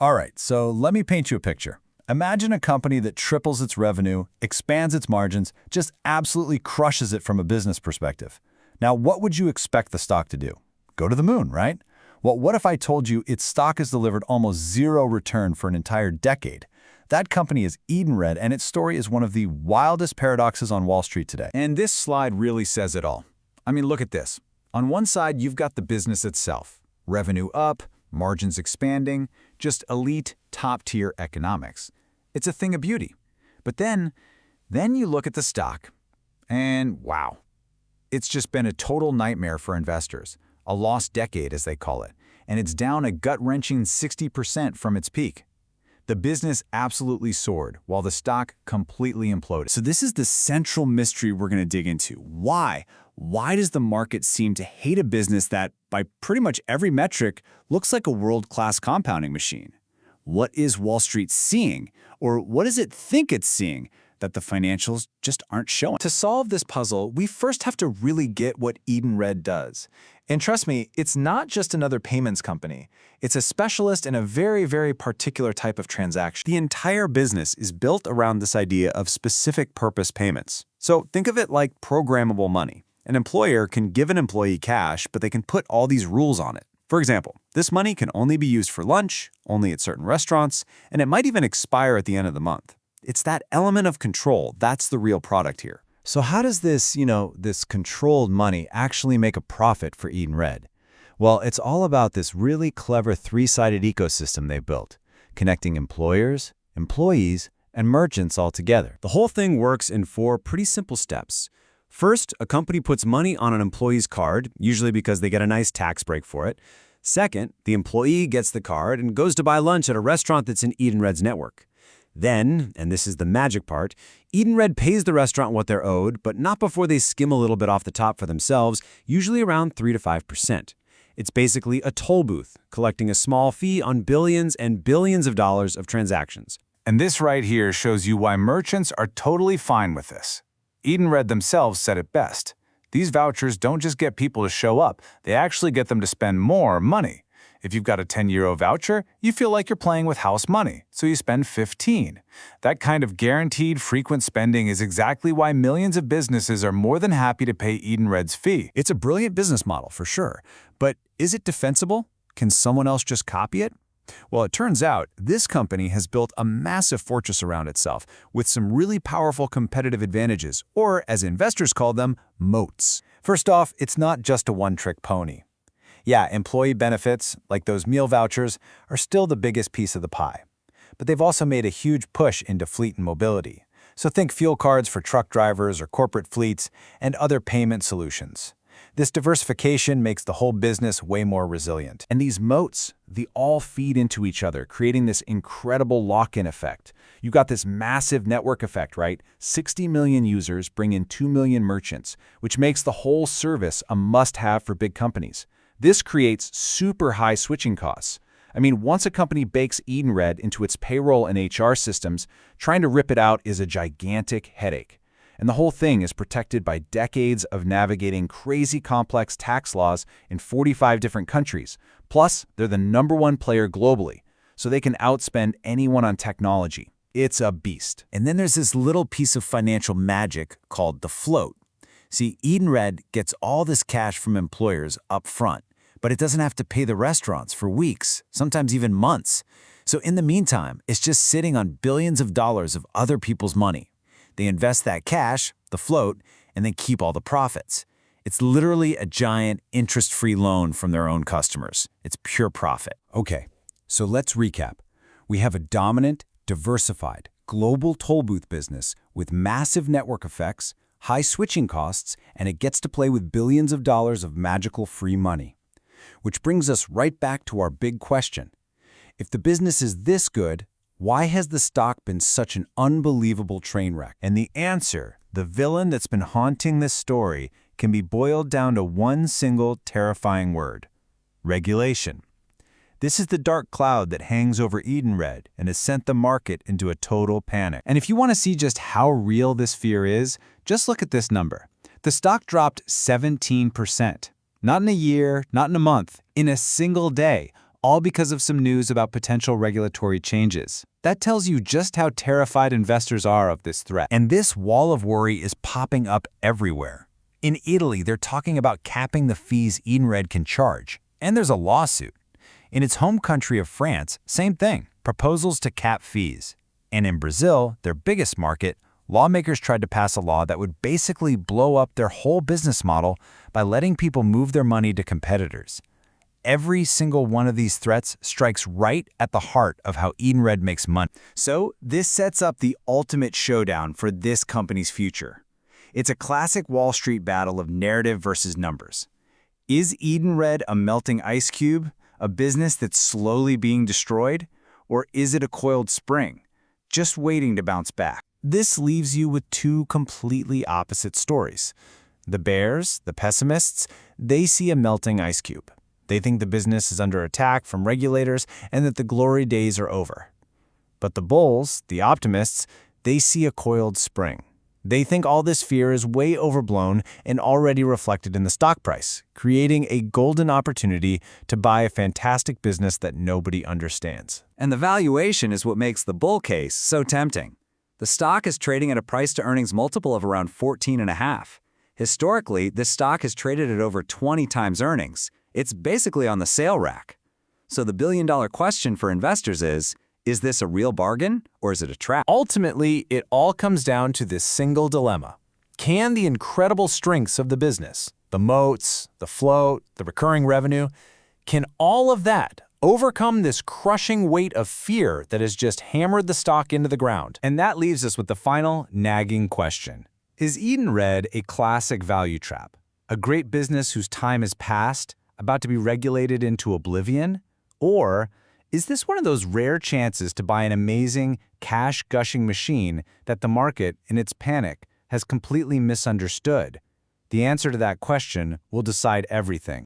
All right, so let me paint you a picture. Imagine a company that triples its revenue, expands its margins, just absolutely crushes it from a business perspective. Now, what would you expect the stock to do? Go to the moon, right? Well, what if I told you its stock has delivered almost zero return for an entire decade? That company is Edenred, and its story is one of the wildest paradoxes on Wall Street today. And this slide really says it all. I mean, look at this. On one side, you've got the business itself. Revenue up, margins expanding, just elite, top-tier economics. It's a thing of beauty. But then you look at the stock, and wow. It's just been a total nightmare for investors. A lost decade, as they call it. And it's down a gut-wrenching 60% from its peak. The business absolutely soared, while the stock completely imploded. So this is the central mystery we're going to dig into. Why? Why does the market seem to hate a business that, by pretty much every metric, looks like a world-class compounding machine? What is Wall Street seeing? Or what does it think it's seeing that the financials just aren't showing? To solve this puzzle, we first have to really get what Edenred does. And trust me, it's not just another payments company. It's a specialist in a very, very particular type of transaction. The entire business is built around this idea of specific purpose payments. So think of it like programmable money. An employer can give an employee cash, but they can put all these rules on it. For example, this money can only be used for lunch, only at certain restaurants, and it might even expire at the end of the month. It's that element of control that's the real product here. So how does this controlled money actually make a profit for Edenred? Well, it's all about this really clever three-sided ecosystem they've built, connecting employers, employees, and merchants all together. The whole thing works in 4 pretty simple steps. First, a company puts money on an employee's card, usually because they get a nice tax break for it. Second, the employee gets the card and goes to buy lunch at a restaurant that's in Edenred's network. Then, and this is the magic part, Edenred pays the restaurant what they're owed, but not before they skim a little bit off the top for themselves, usually around 3 to 5%. It's basically a toll booth, collecting a small fee on billions and billions of dollars of transactions. And this right here shows you why merchants are totally fine with this. Edenred themselves said it best. These vouchers don't just get people to show up, they actually get them to spend more money. If you've got a €10 voucher, you feel like you're playing with house money, so you spend 15. That kind of guaranteed frequent spending is exactly why millions of businesses are more than happy to pay Edenred's fee. It's a brilliant business model, for sure. But is it defensible? Can someone else just copy it? Well, it turns out this company has built a massive fortress around itself with some really powerful competitive advantages, or as investors call them, moats. First off, it's not just a one-trick pony. Yeah, employee benefits, like those meal vouchers, are still the biggest piece of the pie. But they've also made a huge push into fleet and mobility. So think fuel cards for truck drivers or corporate fleets and other payment solutions. This diversification makes the whole business way more resilient. And these moats, they all feed into each other, creating this incredible lock-in effect. You've got this massive network effect, right? 60 million users bring in 2 million merchants, which makes the whole service a must-have for big companies. This creates super high switching costs. I mean, once a company bakes Edenred into its payroll and HR systems, trying to rip it out is a gigantic headache. And the whole thing is protected by decades of navigating crazy complex tax laws in 45 different countries. Plus, they're the #1 player globally, so they can outspend anyone on technology. It's a beast. And then there's this little piece of financial magic called the float. See, Edenred gets all this cash from employers up front, but it doesn't have to pay the restaurants for weeks, sometimes even months. So in the meantime, it's just sitting on billions of dollars of other people's money. They invest that cash, the float, and then keep all the profits. It's literally a giant interest-free loan from their own customers. It's pure profit. Okay, so let's recap. We have a dominant, diversified, global toll booth business with massive network effects, high switching costs, and it gets to play with billions of dollars of magical free money. Which brings us right back to our big question. If the business is this good, why has the stock been such an unbelievable train wreck? And the answer, the villain that's been haunting this story, can be boiled down to one single terrifying word: regulation. This is the dark cloud that hangs over Edenred and has sent the market into a total panic. And if you want to see just how real this fear is, just look at this number. The stock dropped 17%. Not in a year, not in a month, in a single day. all because of some news about potential regulatory changes. That tells you just how terrified investors are of this threat. And this wall of worry is popping up everywhere. In Italy, they're talking about capping the fees Edenred can charge, and there's a lawsuit. In its home country of France, same thing, proposals to cap fees. And in Brazil, their biggest market, lawmakers tried to pass a law that would basically blow up their whole business model by letting people move their money to competitors. Every single one of these threats strikes right at the heart of how Edenred makes money. So this sets up the ultimate showdown for this company's future. It's a classic Wall Street battle of narrative versus numbers. Is Edenred a melting ice cube, a business that's slowly being destroyed? Or is it a coiled spring, just waiting to bounce back? This leaves you with two completely opposite stories. The bears, the pessimists, they see a melting ice cube. They think the business is under attack from regulators and that the glory days are over. But the bulls, the optimists, they see a coiled spring. They think all this fear is way overblown and already reflected in the stock price, creating a golden opportunity to buy a fantastic business that nobody understands. And the valuation is what makes the bull case so tempting. The stock is trading at a price-to-earnings multiple of around 14.5. Historically, this stock has traded at over 20 times earnings. It's basically on the sale rack. So the billion-dollar question for investors is this a real bargain or is it a trap? Ultimately, it all comes down to this single dilemma. Can the incredible strengths of the business, the moats, the float, the recurring revenue, can all of that overcome this crushing weight of fear that has just hammered the stock into the ground? And that leaves us with the final nagging question. Is Edenred a classic value trap? A great business whose time has passed, about to be regulated into oblivion? Or is this one of those rare chances to buy an amazing, cash-gushing machine that the market, in its panic, has completely misunderstood? The answer to that question will decide everything.